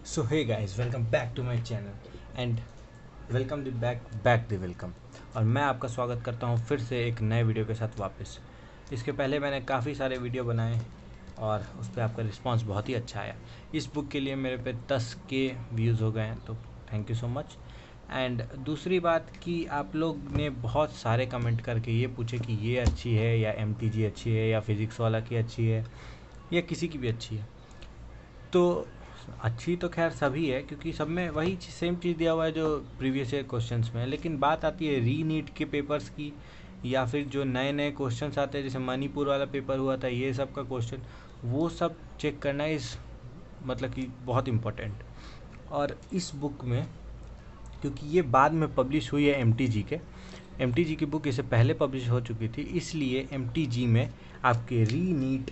So hey guys, welcome back to my channel and welcome the back the welcome. और मैं आपका स्वागत करता हूं फिर से एक नए वीडियो के साथ वापस। इसके पहले मैंने काफ़ी सारे वीडियो बनाए और उस पर आपका रिस्पांस बहुत ही अच्छा आया। इस बुक के लिए मेरे पे 10K व्यूज़ हो गए हैं, तो thank you so much. And दूसरी बात कि आप लोग ने बहुत सारे कमेंट करके ये पूछे कि ये अच्छी है या MTG अच्छी है या फिज़िक्स वाला की अच्छी है या किसी की भी अच्छी है। तो अच्छी तो खैर सभी है, क्योंकि सब में वही सेम चीज़ दिया हुआ है जो प्रीवियस ईयर क्वेश्चंस में है। लेकिन बात आती है री नीट के पेपर्स की, या फिर जो नए नए क्वेश्चंस आते हैं, जैसे मणिपुर वाला पेपर हुआ था, ये सब का क्वेश्चन वो सब चेक करना इस मतलब कि बहुत इम्पोर्टेंट। और इस बुक में, क्योंकि ये बाद में पब्लिश हुई है MTG की बुक इससे पहले पब्लिश हो चुकी थी, इसलिए MTG में आपके री नीट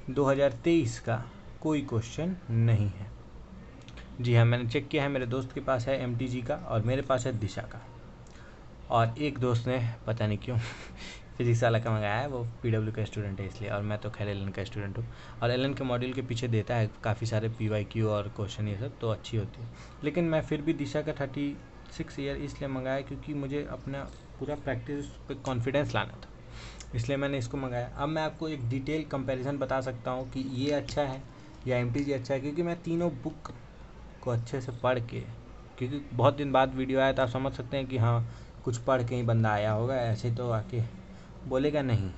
2023 का कोई क्वेश्चन नहीं है। जी हाँ, मैंने चेक किया है, मेरे दोस्त के पास है MTG का और मेरे पास है दिशा का। और एक दोस्त ने पता नहीं क्यों फिजिक्स वाला का मंगाया है, वो PW का स्टूडेंट है इसलिए, और मैं तो खैर LN का स्टूडेंट हूँ। और LN के मॉड्यूल के पीछे देता है काफ़ी सारे PYQ और क्वेश्चन, ये सब तो अच्छी होती है। लेकिन मैं फिर भी दिशा का 36 ईयर इसलिए मंगाया क्योंकि मुझे अपना पूरा प्रैक्टिस पे कॉन्फिडेंस लाना था, इसलिए मैंने इसको मंगाया। अब मैं आपको एक डिटेल कंपैरिजन बता सकता हूँ कि ये अच्छा है या MTG अच्छा है, क्योंकि मैं तीनों बुक को अच्छे से पढ़ के, क्योंकि बहुत दिन बाद वीडियो आया तो आप समझ सकते हैं कि हाँ, कुछ पढ़ के ही बंदा आया होगा, ऐसे तो आके बोलेगा नहीं।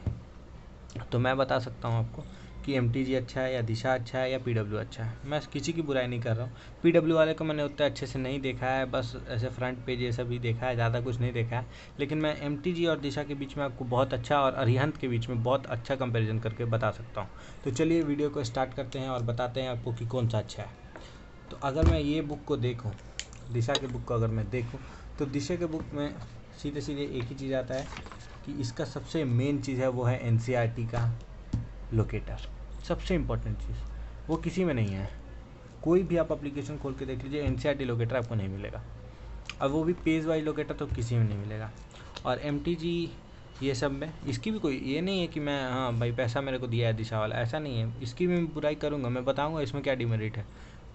तो मैं बता सकता हूँ आपको कि MTG अच्छा है या दिशा अच्छा है या PW अच्छा है। मैं किसी की बुराई नहीं कर रहा हूँ। PW वाले को मैंने उतना अच्छे से नहीं देखा है, बस ऐसे फ्रंट पेज ये सब ही देखा है, ज़्यादा कुछ नहीं देखा है। लेकिन मैं MTG और दिशा के बीच में आपको बहुत अच्छा, और अरिहंत के बीच में बहुत अच्छा कंपैरिजन करके बता सकता हूँ। तो चलिए वीडियो को स्टार्ट करते हैं और बताते हैं आपको कि कौन सा अच्छा है। तो अगर मैं ये बुक को देखूँ, दिशा के बुक को अगर मैं देखूँ, तो दिशा के बुक में सीधे सीधे एक ही चीज़ आता है कि इसका सबसे मेन चीज़ है वो है NCERT का लोकेटर। सबसे इम्पोर्टेंट चीज़ वो किसी में नहीं है। कोई भी आप एप्लीकेशन खोल के देख लीजिए, NCERT लोकेटर आपको नहीं मिलेगा। अब वो भी पेज वाइज लोकेटर तो किसी में नहीं मिलेगा। और MTG ये सब में इसकी भी कोई ये नहीं है कि मैं हाँ भाई पैसा मेरे को दिया है दिशा वाला, ऐसा नहीं है। इसकी भी मैं बुराई करूँगा, मैं बताऊँगा इसमें क्या डिमेरिट है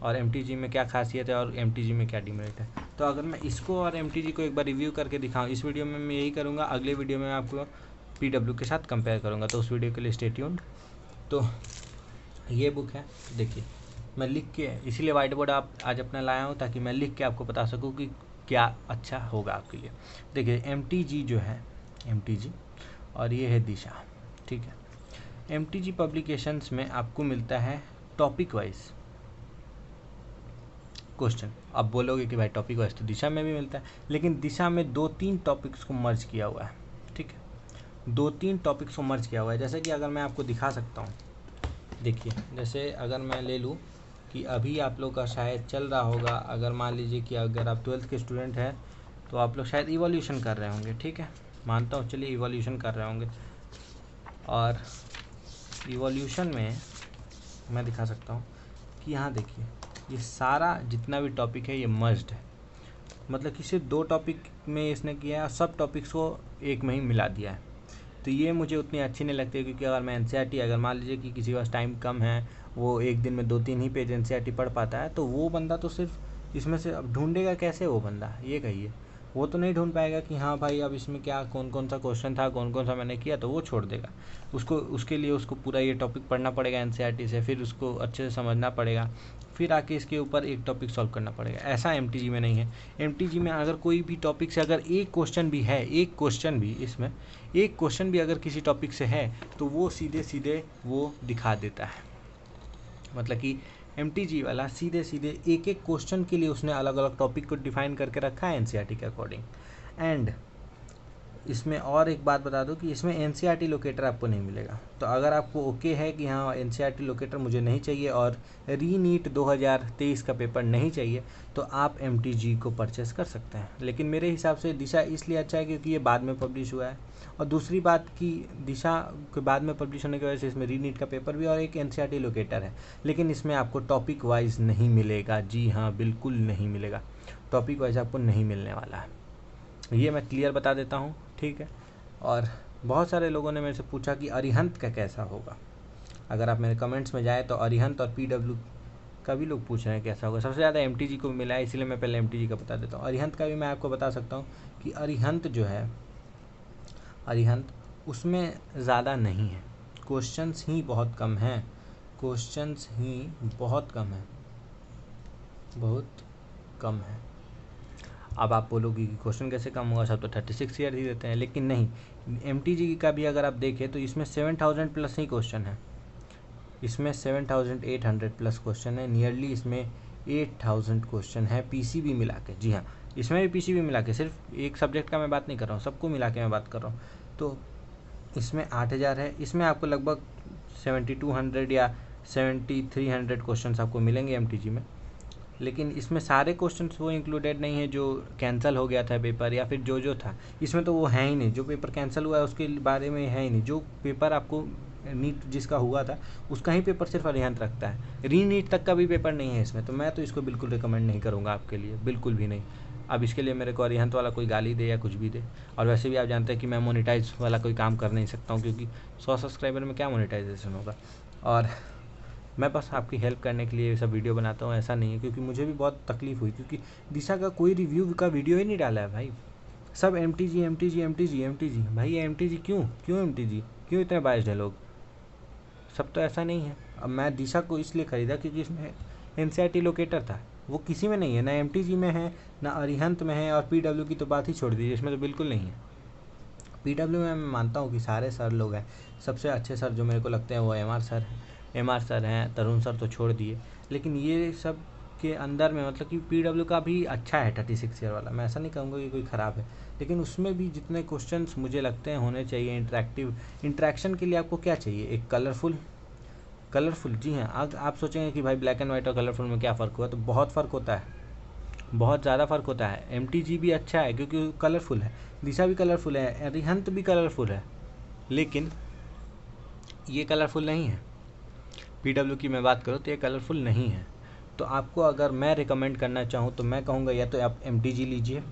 और MTG में क्या खासियत है और MTG में क्या डिमेरिट है। तो अगर मैं इसको और MTG को एक बार रिव्यू करके दिखाऊँ, इस वीडियो में मैं यही करूँगा। अगले वीडियो में मैं आपको PW के साथ कंपेयर करूँगा, तो उस वीडियो के लिए स्टे ट्यून्ड। तो ये बुक है, देखिए मैं लिख के, इसीलिए वाइट बोर्ड आप आज अपना लाया हूँ ताकि मैं लिख के आपको बता सकूँ कि क्या अच्छा होगा आपके लिए। देखिए MTG जो है, MTG और ये है दिशा, ठीक है। MTG पब्लिकेशंस में आपको मिलता है टॉपिक वाइज क्वेश्चन। अब बोलोगे कि भाई टॉपिक वाइज तो दिशा में भी मिलता है, लेकिन दिशा में 2-3 टॉपिक्स को मर्ज किया हुआ है, ठीक है। 2-3 टॉपिक्स को मर्ज किया हुआ है, जैसे कि अगर मैं आपको दिखा सकता हूँ। देखिए, जैसे अगर मैं ले लूँ कि अभी आप लोग का शायद चल रहा होगा, अगर मान लीजिए कि अगर आप 12th के स्टूडेंट हैं तो आप लोग शायद इवोल्यूशन कर रहे होंगे, ठीक है, मानता हूँ, चलिए इवोल्यूशन कर रहे होंगे। और इवोल्यूशन में मैं दिखा सकता हूँ कि यहाँ देखिए, ये सारा जितना भी टॉपिक है ये मर्ज्ड है, मतलब कि सिर्फ 2 टॉपिक में इसने किया है, सब टॉपिक्स को एक में ही मिला दिया है। तो ये मुझे उतनी अच्छी नहीं लगती, क्योंकि अगर मैं NCERT, अगर मान लीजिए कि किसी के पास टाइम कम है, वो एक दिन में 2-3 ही पेज NCERT पढ़ पाता है, तो वो बंदा तो सिर्फ इसमें से अब ढूंढेगा कैसे वो बंदा, ये कहिए। वो तो नहीं ढूंढ पाएगा कि हाँ भाई अब इसमें क्या कौन कौन सा क्वेश्चन था, कौन कौन सा मैंने किया, तो वो छोड़ देगा। उसको उसके लिए उसको पूरा ये टॉपिक पढ़ना पड़ेगा NCERT से, फिर उसको अच्छे से समझना पड़ेगा, फिर आके इसके ऊपर एक टॉपिक सॉल्व करना पड़ेगा। ऐसा MTG में नहीं है। MTG में अगर कोई भी टॉपिक से अगर एक क्वेश्चन भी है, एक क्वेश्चन भी इसमें एक क्वेश्चन भी अगर किसी टॉपिक से है, तो वो सीधे सीधे वो दिखा देता है। मतलब कि MTG वाला सीधे सीधे एक एक क्वेश्चन के लिए उसने अलग अलग टॉपिक को डिफाइन करके रखा है NCERT के अकॉर्डिंग। एंड इसमें और एक बात बता दूं कि इसमें NCERT लोकेटर आपको नहीं मिलेगा। तो अगर आपको ओके है कि हाँ NCERT लोकेटर मुझे नहीं चाहिए और री नीट 2023 का पेपर नहीं चाहिए, तो आप MTG को परचेस कर सकते हैं। लेकिन मेरे हिसाब से दिशा इसलिए अच्छा है क्योंकि ये बाद में पब्लिश हुआ है, और दूसरी बात कि दिशा के बाद में पब्लिश होने की वजह से इसमें री नीट का पेपर भी और एक NCERT लोकेटर है। लेकिन इसमें आपको टॉपिक वाइज नहीं मिलेगा, जी हाँ बिल्कुल नहीं मिलेगा, टॉपिक वाइज आपको नहीं मिलने वाला है, ये मैं क्लियर बता देता हूँ, ठीक है। और बहुत सारे लोगों ने मेरे से पूछा कि अरिहंत का कैसा होगा। अगर आप मेरे कमेंट्स में जाए तो अरिहंत और PW का भी लोग पूछ रहे हैं कैसा होगा। सबसे ज़्यादा MTG को मिला है, इसलिए मैं पहले MTG का बता देता हूँ। अरिहंत का भी मैं आपको बता सकता हूँ कि अरिहंत जो है, अरिहंत उसमें ज़्यादा नहीं है, क्वेश्चंस ही बहुत कम हैं, क्वेश्चंस ही बहुत कम है, बहुत कम है। अब आप बोलोगे कि क्वेश्चन कैसे कम होगा, सब तो 36 ईयर ही देते हैं, लेकिन नहीं, MTG का भी अगर आप देखें तो इसमें 7000 प्लस ही क्वेश्चन है, इसमें 7800 प्लस क्वेश्चन है, नियरली इसमें 8000 क्वेश्चन है PCB मिला के। जी हाँ, इसमें भी PCB मिला के, सिर्फ एक सब्जेक्ट का मैं बात नहीं कर रहा हूँ, सबको मिला के मैं बात कर रहा हूँ। तो इसमें 8000 है, इसमें आपको लगभग 7200 या 7300 क्वेश्चन आपको मिलेंगे MTG में। लेकिन इसमें सारे क्वेश्चंस वो इंक्लूडेड नहीं है जो कैंसिल हो गया था पेपर, या फिर जो था इसमें तो वो है ही नहीं। जो पेपर कैंसिल हुआ है उसके बारे में है ही नहीं। जो पेपर आपको नीट जिसका हुआ था उसका ही पेपर सिर्फ अरिहंत रखता है, री नीट तक का भी पेपर नहीं है इसमें। तो मैं तो इसको बिल्कुल रिकमेंड नहीं करूँगा आपके लिए, बिल्कुल भी नहीं। अब इसके लिए मेरे को अरिहंत वाला कोई गाली दे या कुछ भी दे, और वैसे भी आप जानते हैं कि मैं मोनेटाइज वाला कोई काम कर नहीं सकता हूँ, क्योंकि 100 सब्सक्राइबर में क्या मोनेटाइजेशन होगा। और मैं बस आपकी हेल्प करने के लिए ये सब वीडियो बनाता हूँ, ऐसा नहीं है, क्योंकि मुझे भी बहुत तकलीफ हुई, क्योंकि दिशा का कोई रिव्यू का वीडियो ही नहीं डाला है भाई। सब MTG भाई, MTG क्यों MTG क्यों इतने बाइस्ड है लोग, सब तो ऐसा नहीं है। अब मैं दिशा को इसलिए ख़रीदा क्योंकि इसमें NCERT लोकेटर था, वो किसी में नहीं है, ना MTG में है ना अरिहंत में है, और PW की तो बात ही छोड़ दीजिए, इसमें तो बिल्कुल नहीं है। PW में मैं मानता हूँ कि सारे सर लोग हैं, सबसे अच्छे सर जो मेरे को लगते हैं वो MR सर हैं, तरुण सर तो छोड़ दिए, लेकिन ये सब के अंदर में मतलब कि PW का भी अच्छा है 36 ईयर वाला, मैं ऐसा नहीं कहूँगा कि कोई ख़राब है, लेकिन उसमें भी जितने क्वेश्चंस मुझे लगते हैं होने चाहिए इंटरेक्शन के लिए, आपको क्या चाहिए, एक कलरफुल। जी हाँ, आप सोचेंगे कि भाई ब्लैक एंड वाइट और कलरफुल में क्या फ़र्क हुआ, तो बहुत फ़र्क होता है, बहुत ज़्यादा फ़र्क होता है। MTG भी अच्छा है क्योंकि कलरफुल है, दिशा भी कलरफुल है, अरिहंत भी कलरफुल है, लेकिन ये कलरफुल नहीं है। PW की मैं बात करूँ तो ये कलरफुल नहीं है। तो आपको अगर मैं रिकमेंड करना चाहूँ तो मैं कहूँगा या तो आप MTG लीजिए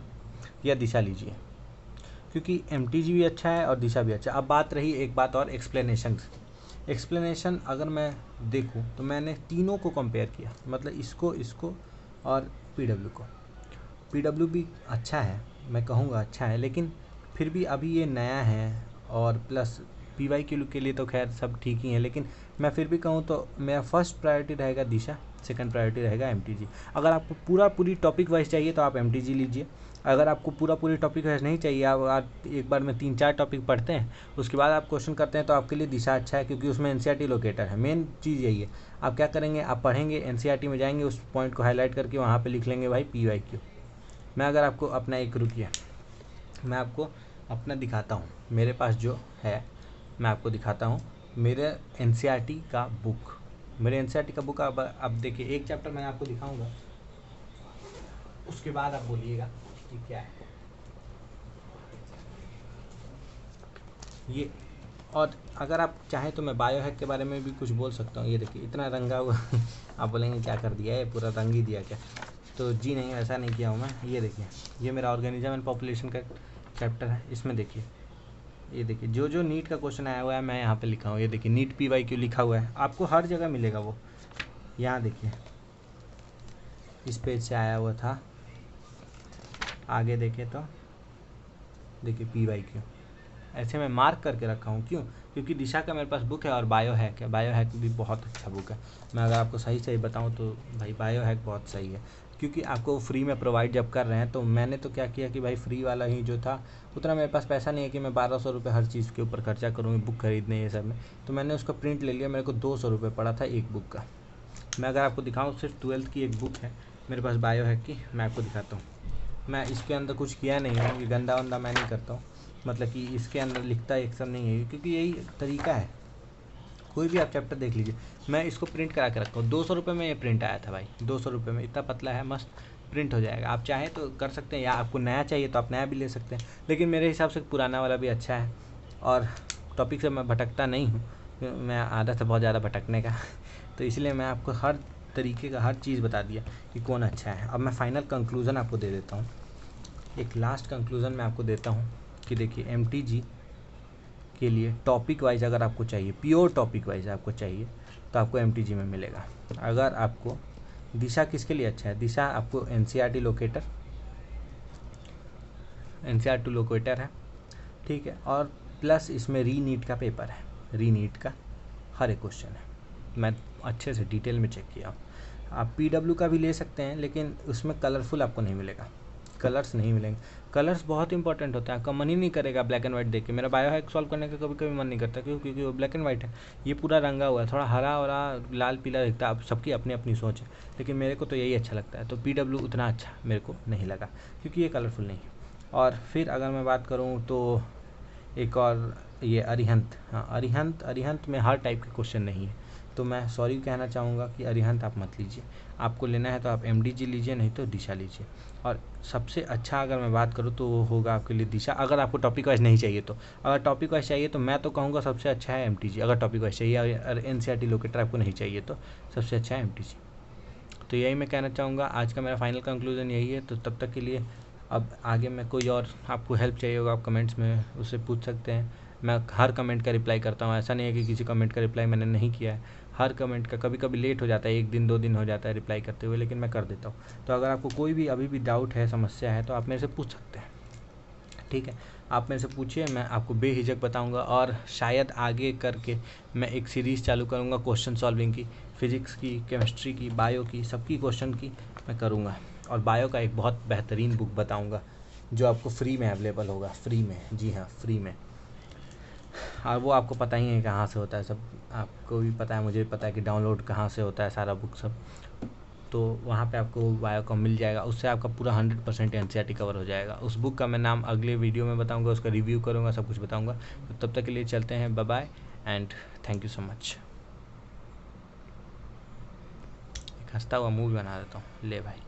या दिशा लीजिए, क्योंकि MTG भी अच्छा है और दिशा भी अच्छा है। अब बात रही एक बात और, एक्सप्लेनेशन अगर मैं देखूँ तो मैंने तीनों को कंपेयर किया, मतलब इसको और PW को। PW भी अच्छा है, मैं कहूँगा अच्छा है, लेकिन फिर भी अभी ये नया है, और प्लस PYQ के लिए तो खैर सब ठीक ही है, लेकिन मैं फिर भी कहूँ तो मेरा फर्स्ट प्रायोरिटी रहेगा दिशा, सेकंड प्रायोरिटी रहेगा MTG। अगर आपको पूरी टॉपिक वाइज चाहिए तो आप MTG लीजिए, अगर आपको पूरी टॉपिक वाइज नहीं चाहिए, आप एक बार में 3-4 टॉपिक पढ़ते हैं उसके बाद आप क्वेश्चन करते हैं, तो आपके लिए दिशा अच्छा है, क्योंकि उसमें NCERT लोकेटर है। मेन चीज़ यही है, आप क्या करेंगे, आप पढ़ेंगे, NCERT में जाएंगे, उस पॉइंट को हाईलाइट करके वहाँ पर लिख लेंगे भाई PYQ। मैं अगर आपको अपना एक रुकिए, मैं आपको अपना दिखाता हूँ, मेरे पास जो है मैं आपको दिखाता हूँ, मेरे NCERT का बुक अब देखिए, एक चैप्टर मैं आपको दिखाऊंगा, उसके बाद आप बोलिएगा कि क्या है ये। और अगर आप चाहें तो मैं बायोहैक के बारे में भी कुछ बोल सकता हूँ। ये देखिए इतना रंगा हुआ आप बोलेंगे क्या कर दिया है, पूरा रंग ही दिया क्या, तो जी नहीं, ऐसा नहीं किया हूँ मैं। ये देखिए, ये मेरा ऑर्गेनिज्म एंड पॉपुलेशन का चैप्टर है, इसमें देखिए, ये देखिए जो नीट का क्वेश्चन आया हुआ है मैं यहाँ पे लिखा हूँ, ये देखिए नीट PYQ लिखा हुआ है, आपको हर जगह मिलेगा वो। यहाँ देखिए इस पेज से आया हुआ था, आगे देखें तो देखिए PYQ, ऐसे मैं मार्क करके रखा हूँ। क्यों? क्योंकि दिशा का मेरे पास बुक है, और बायोहैक है, बायोहैक भी बहुत अच्छा बुक है। मैं अगर आपको सही बताऊँ तो भाई बायोहैक बहुत सही है, क्योंकि आपको फ्री में प्रोवाइड जब कर रहे हैं, तो मैंने तो क्या किया कि भाई फ्री वाला ही जो था, उतना मेरे पास पैसा नहीं है कि मैं 1200 रुपये हर चीज़ के ऊपर खर्चा करूँ बुक खरीदने ये सब में, तो मैंने उसका प्रिंट ले लिया, मेरे को 200 रुपये पड़ा था एक बुक का। मैं अगर आपको दिखाऊँ, सिर्फ 12th की एक बुक है मेरे पास बायोहैक की, मैं आपको दिखाता हूँ। मैं इसके अंदर कुछ किया नहीं है, ये गंदा वंदा मैं नहीं करता हूँ, मतलब कि इसके अंदर लिखता एक सब नहीं है, क्योंकि यही तरीका है। कोई भी आप चैप्टर देख लीजिए, मैं इसको प्रिंट करा के रखा हूँ, 200 रुपये में ये प्रिंट आया था भाई, 200 रुपये में, इतना पतला है, मस्त प्रिंट हो जाएगा। आप चाहें तो कर सकते हैं, या आपको नया चाहिए तो आप नया भी ले सकते हैं, लेकिन मेरे हिसाब से पुराना वाला भी अच्छा है। और टॉपिक से मैं भटकता नहीं हूँ, मैं आदत है बहुत ज़्यादा भटकने का तो इसलिए मैं आपको हर तरीके का हर चीज़ बता दिया कि कौन अच्छा है। अब मैं फाइनल कंक्लूज़न आपको दे देता हूँ, एक लास्ट कंक्लूज़न मैं आपको देता हूँ कि देखिए MTG के लिए टॉपिक वाइज अगर आपको चाहिए, प्योर टॉपिक वाइज आपको चाहिए तो आपको MTG में मिलेगा। अगर आपको दिशा किसके लिए अच्छा है, दिशा आपको NCERT लोकेटर, NCERT लोकेटर है, ठीक है, और प्लस इसमें रीनीट का पेपर है, रीनीट का हर एक क्वेश्चन है, मैं अच्छे से डिटेल में चेक किया। आप PW का भी ले सकते हैं, लेकिन उसमें कलरफुल आपको नहीं मिलेगा, कलर्स नहीं मिलेंगे। कलर्स बहुत इंपॉर्टेंट होता है, आपका मन ही नहीं करेगा ब्लैक एंड वाइट देख के। मेरा बायो हैक सॉल्व करने का कभी कभी मन नहीं करता, क्यों? क्योंकि वो ब्लैक एंड वाइट है, ये पूरा रंगा हुआ है, थोड़ा हरा और लाल पीला दिखता है। आप सबकी अपनी अपनी सोच है, लेकिन मेरे को तो यही अच्छा लगता है। तो PW उतना अच्छा मेरे को नहीं लगा, क्योंकि ये कलरफुल नहीं है। और फिर अगर मैं बात करूँ तो एक और ये अरिहंत, हाँ अरिहंत में हर टाइप के क्वेश्चन नहीं है, तो मैं सॉरी कहना चाहूँगा कि अरिहंत आप मत लीजिए। आपको लेना है तो आप MDG लीजिए, नहीं तो दिशा लीजिए। और सबसे अच्छा अगर मैं बात करूँ तो वो होगा आपके लिए दिशा, अगर आपको टॉपिक वाइज नहीं चाहिए तो। अगर टॉपिक वाइज चाहिए तो मैं तो कहूँगा सबसे अच्छा है MTG, अगर टॉपिक वाइज चाहिए। अगर NCERT लोकेटर आपको नहीं चाहिए तो सबसे अच्छा है MTG। तो यही मैं कहना चाहूँगा, आज का मेरा फाइनल कंक्लूजन यही है। तो तब तक के लिए, अब आगे में कोई और आपको हेल्प चाहिए होगा, आप कमेंट्स में उससे पूछ सकते हैं। मैं हर कमेंट का रिप्लाई करता हूँ, ऐसा नहीं है कि किसी कमेंट का रिप्लाई मैंने नहीं किया है। हर कमेंट का कभी कभी लेट हो जाता है, 1 दिन 2 दिन हो जाता है रिप्लाई करते हुए, लेकिन मैं कर देता हूँ। तो अगर आपको कोई भी अभी भी डाउट है, समस्या है, तो आप मेरे से पूछ सकते हैं, ठीक है। आप मेरे से पूछिए, मैं आपको बेहिचक बताऊंगा। और शायद आगे करके मैं एक सीरीज़ चालू करूंगा क्वेश्चन सॉल्विंग की, फिजिक्स की, केमिस्ट्री की, बायो की, सबकी क्वेश्चन की मैं करूंगा। और बायो का एक बहुत बेहतरीन बुक बताऊंगा जो आपको फ्री में अवेलेबल होगा, फ्री में, जी हाँ फ्री में। और वो आपको पता ही है कहाँ से होता है सब, आपको भी पता है, मुझे भी पता है कि डाउनलोड कहाँ से होता है सारा बुक सब। तो वहाँ पे आपको बायो का मिल जाएगा, उससे आपका पूरा 100% NCERT कवर हो जाएगा। उस बुक का मैं नाम अगले वीडियो में बताऊंगा, उसका रिव्यू करूँगा, सब कुछ बताऊंगा। तो तब तक के लिए चलते हैं, bye bye and thank you so much. एक हंसता हुआ मूवी बना देता हूँ, ले भाई।